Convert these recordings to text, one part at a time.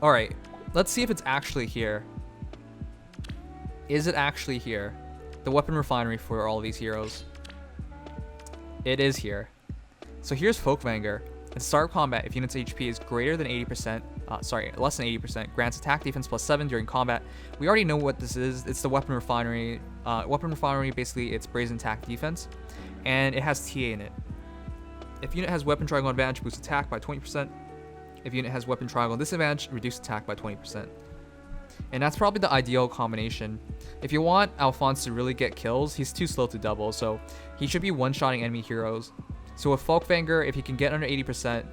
Alright, let's see if it's actually here. Is it actually here? The Weapon Refinery for all of these heroes. It is here. So here's Folkvangr. At the start of combat, if unit's HP is greater than 80%, less than 80%, grants attack defense +7 during combat. We already know what this is. It's the Weapon Refinery. Weapon Refinery, basically, it's brazen attack defense, and it has TA in it. If unit has weapon triangle advantage, boost attack by 20%. If unit has weapon triangle disadvantage, reduce attack by 20%. And that's probably the ideal combination. If you want Alfonse to really get kills, he's too slow to double, so he should be one-shotting enemy heroes. So with Folkvangr, if he can get under 80%,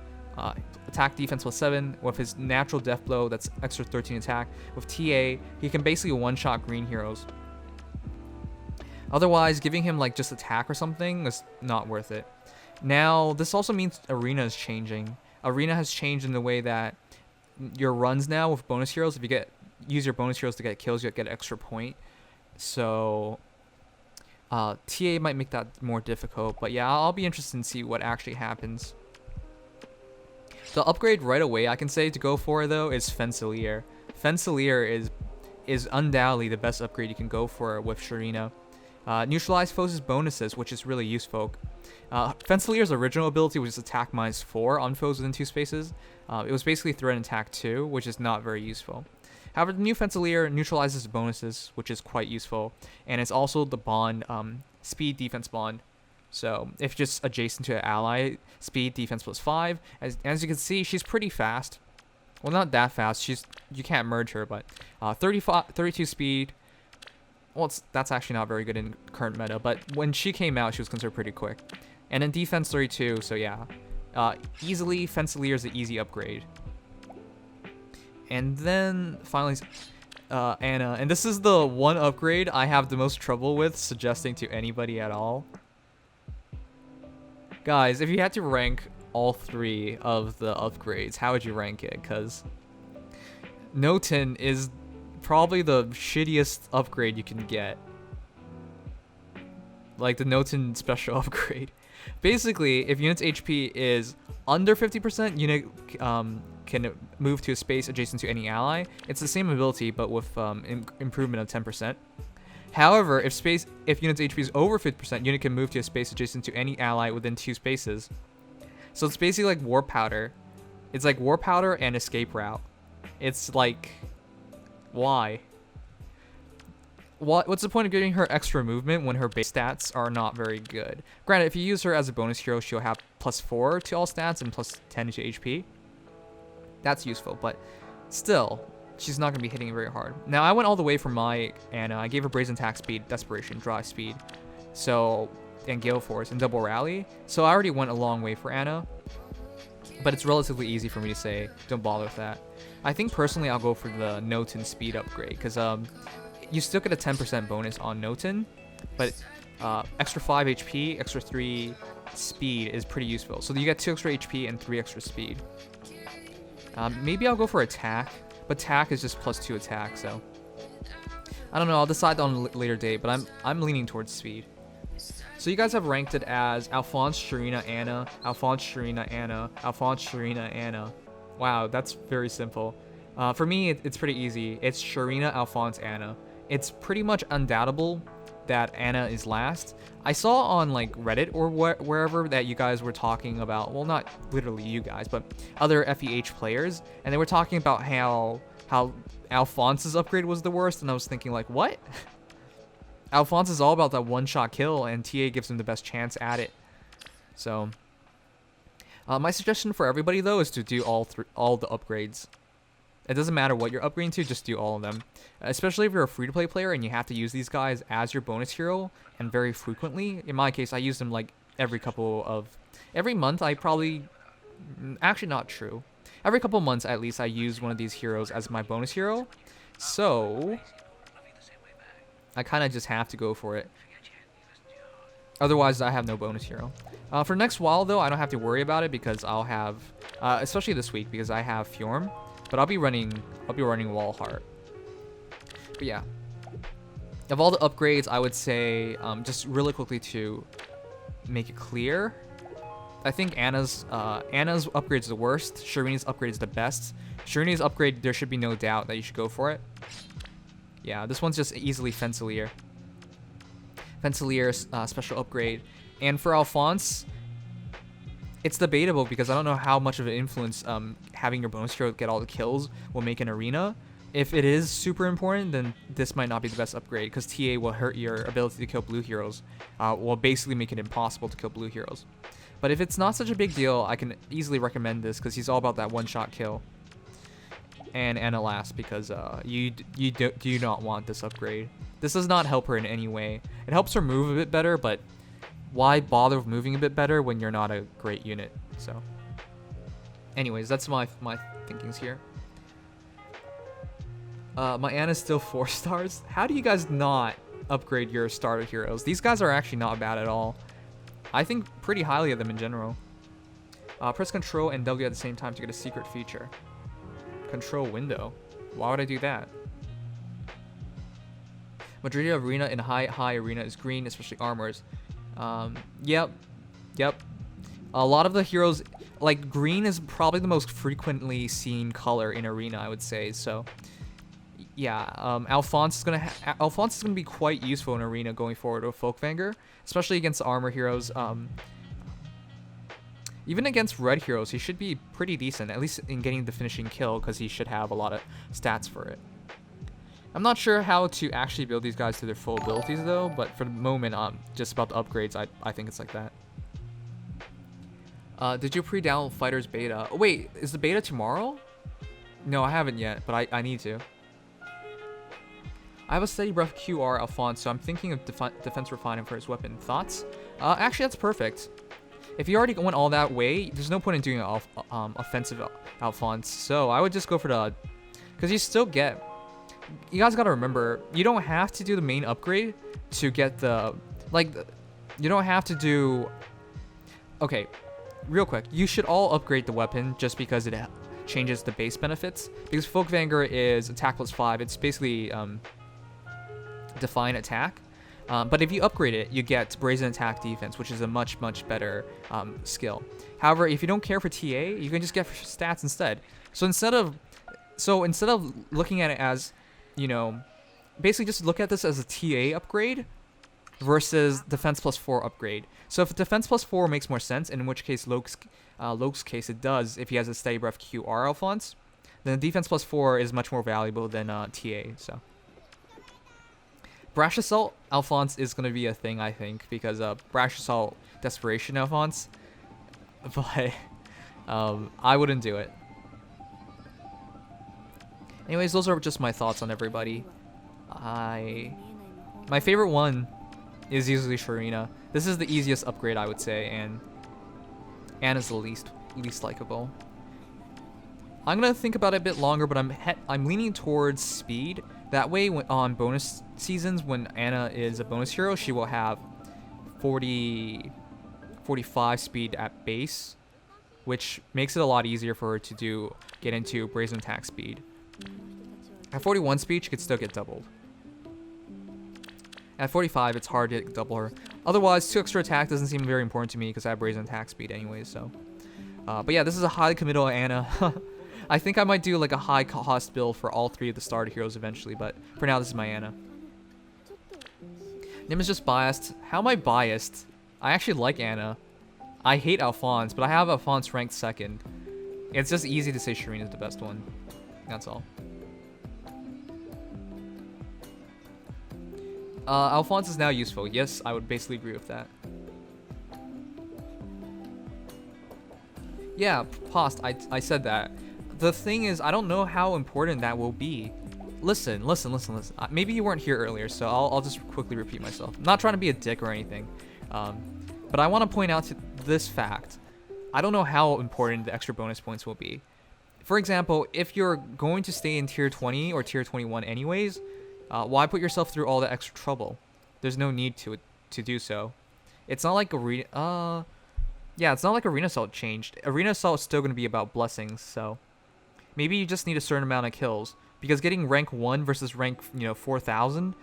attack defense +7, with his natural death blow, that's extra 13 attack. With TA, he can basically one-shot green heroes. Otherwise, giving him like just attack or something is not worth it. Now, this also means Arena is changing. Arena has changed in the way that your runs now with bonus heroes, if you use your bonus heroes to get kills, you get an extra point. So TA might make that more difficult, but yeah, I'll be interested in see what actually happens. The upgrade right away I can say to go for though is Fensalir. Fensalir is undoubtedly the best upgrade you can go for with Sharena. Neutralize foes' bonuses, which is really useful. Fensalir's original ability was attack -4 on foes within 2 spaces. It was basically threat and attack 2, which is not very useful. However, the new Fensalir neutralizes bonuses, which is quite useful, and it's also the bond, speed defense bond. So if just adjacent to an ally, speed defense +5. As you can see, she's pretty fast. Well, not that fast. You can't merge her, but 32 speed. Well, that's actually not very good in current meta, but when she came out, she was considered pretty quick. And then defense 32, so yeah. Easily, Fensalir is an easy upgrade. And then, finally, Ana. And this is the one upgrade I have the most trouble with suggesting to anybody at all. Guys, if you had to rank all 3 of the upgrades, how would you rank it? Because Naotun is probably the shittiest upgrade you can get. Like the Naotun special upgrade. Basically, if unit's HP is under 50%, unit can move to a space adjacent to any ally. It's the same ability, but with improvement of 10%. However, if unit's HP is over 50%, unit can move to a space adjacent to any ally within 2 spaces. So it's basically like War Powder. It's like War Powder and Escape Route. It's like, why? What's the point of giving her extra movement when her base stats are not very good? Granted, if you use her as a bonus hero, she'll have +4 to all stats and +10 to HP. That's useful, but still, she's not going to be hitting very hard. Now, I went all the way for my Ana. I gave her Brazen Attack Speed, Desperation, Dry Speed, and Gale Force, and Double Rally. So I already went a long way for Ana, but it's relatively easy for me to say, don't bother with that. I think personally I'll go for the Naotun Speed upgrade, because you still get a 10% bonus on Naotun, but extra 5 HP, extra 3 speed is pretty useful. So you get 2 extra HP and 3 extra speed. Maybe I'll go for attack, but attack is just +2 attack, so I don't know. I'll decide on a later date, but I'm leaning towards speed. So you guys have ranked it as Alfonse, Sharena, Ana, Alfonse, Sharena, Ana, Alfonse, Sharena, Ana. Wow, that's very simple. For me, it's pretty easy. It's Sharena, Alfonse, Ana. It's pretty much undoubtable that Ana is last. I saw on like Reddit or wherever that you guys were talking about, well, not literally you guys, but other FEH players, and they were talking about how Alfonse's upgrade was the worst, and I was thinking like, what? Alfonse is all about that one-shot kill, and TA gives him the best chance at it. So my suggestion for everybody though is to do all the upgrades. It doesn't matter what you're upgrading to, just do all of them. Especially if you're a free-to-play player and you have to use these guys as your bonus hero, and very frequently. In my case, I use them like every month. I probably, actually not true. Every couple months at least I use one of these heroes as my bonus hero. So I kind of just have to go for it. Otherwise, I have no bonus hero. For next while though, I don't have to worry about it because I'll have, especially this week, because I have Fjorm. But I'll be running Wallheart. But yeah, of all the upgrades, I would say just really quickly to make it clear, I think Anna's upgrade is the worst. Sharena's upgrade is the best. Sharena's upgrade, there should be no doubt that you should go for it. Yeah, this one's just easily Fensalir. Fensalir's special upgrade. And for Alfonse, it's debatable because I don't know how much of an influence having your bonus hero get all the kills will make an arena. If it is super important, then this might not be the best upgrade because TA will hurt your ability to kill blue heroes. Will basically make it impossible to kill blue heroes. But if it's not such a big deal, I can easily recommend this because he's all about that one-shot kill. And Anna last because you do not want this upgrade. This does not help her in any way. It helps her move a bit better, but why bother with moving a bit better when you're not a great unit? So, anyways, that's my thinkings here. My Anna's still 4 stars. How do you guys not upgrade your starter heroes? These guys are actually not bad at all. I think pretty highly of them in general. Press Control and W at the same time to get a secret feature. Control window. Why would I do that? Majority of arena in high arena is green, especially armors. Yep. A lot of the heroes, like green is probably the most frequently seen color in arena, I would say. So, yeah, Alfonse is gonna be quite useful in arena going forward with Folkvangr, especially against armor heroes. Even against red heroes, he should be pretty decent, at least in getting the finishing kill, because he should have a lot of stats for it. I'm not sure how to actually build these guys to their full abilities though, but for the moment, just about the upgrades, I think it's like that. Did you pre-download Fighters beta? Oh, wait, is the beta tomorrow? No, I haven't yet, but I need to. I have a steady breath QR Alfonse, so I'm thinking of Defense Refinery for his weapon. Thoughts? Actually, that's perfect. If you already went all that way, there's no point in doing an offensive Alfonse. So I would just go for the, because you still get. You guys gotta remember, you don't have to do the main upgrade to get the, you don't have to do. Okay, real quick, you should all upgrade the weapon just because it changes the base benefits. Because Folkvangr is attack +5. It's basically Defiant attack. But if you upgrade it, you get Brazen Attack Defense, which is a much better skill. However, if you don't care for TA, you can just get stats instead. So instead of looking at it as, you know, basically just look at this as a TA upgrade versus Defense +4 upgrade. So if Defense +4 makes more sense, and in which case Loke's case it does if he has a Steady Breath QR Alfonse, then Defense +4 is much more valuable than TA. So. Brash Assault Alfonse is going to be a thing, I think, because Brash Assault Desperation Alfonse, but I wouldn't do it. Anyways, those are just my thoughts on everybody. My favorite one is usually Sharena. This is the easiest upgrade, I would say, and Anna's the least likable. I'm gonna think about it a bit longer, but I'm leaning towards speed. That way, on bonus seasons, when Anna is a bonus hero, she will have 45 speed at base, which makes it a lot easier for her to get into Brazen Attack speed. At 41 speed, she could still get doubled. At 45, it's hard to double her. Otherwise, 2 extra attack doesn't seem very important to me because I have Brazen Attack speed anyways. So, but yeah, this is a highly committal Anna. I think I might do like a high cost build for all 3 of the starter heroes eventually, but for now, this is my Anna. Nim is just biased. How am I biased? I actually like Anna. I hate Alfonse, but I have Alfonse ranked 2nd. It's just easy to say Sharena is the best one. That's all. Alfonse is now useful. Yes, I would basically agree with that. Yeah, Post, I said that. The thing is, I don't know how important that will be. Listen. Maybe you weren't here earlier, so I'll just quickly repeat myself. I'm not trying to be a dick or anything, but I want to point out this fact. I don't know how important the extra bonus points will be. For example, if you're going to stay in tier 20 or tier 21 anyways, why put yourself through all the extra trouble? There's no need to do so. It's not like Arena. Yeah, it's not like Arena Assault changed. Arena Assault is still going to be about blessings, so maybe you just need a certain amount of kills, because getting rank 1 versus rank 4,000,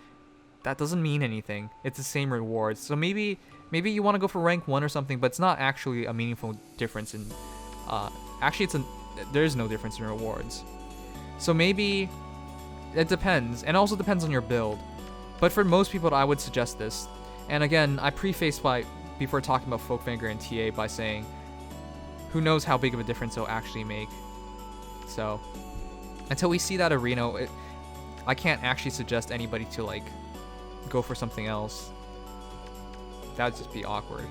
that doesn't mean anything. It's the same rewards. So maybe maybe you want to go for rank 1 or something, but it's not actually a meaningful difference in actually there is no difference in rewards. So maybe it depends, and it also depends on your build. But for most people, I would suggest this. And again, I prefaced before talking about Folkvangr and TA by saying, who knows how big of a difference it'll actually make. So until we see that arena, I can't actually suggest anybody to like go for something else. That would just be awkward.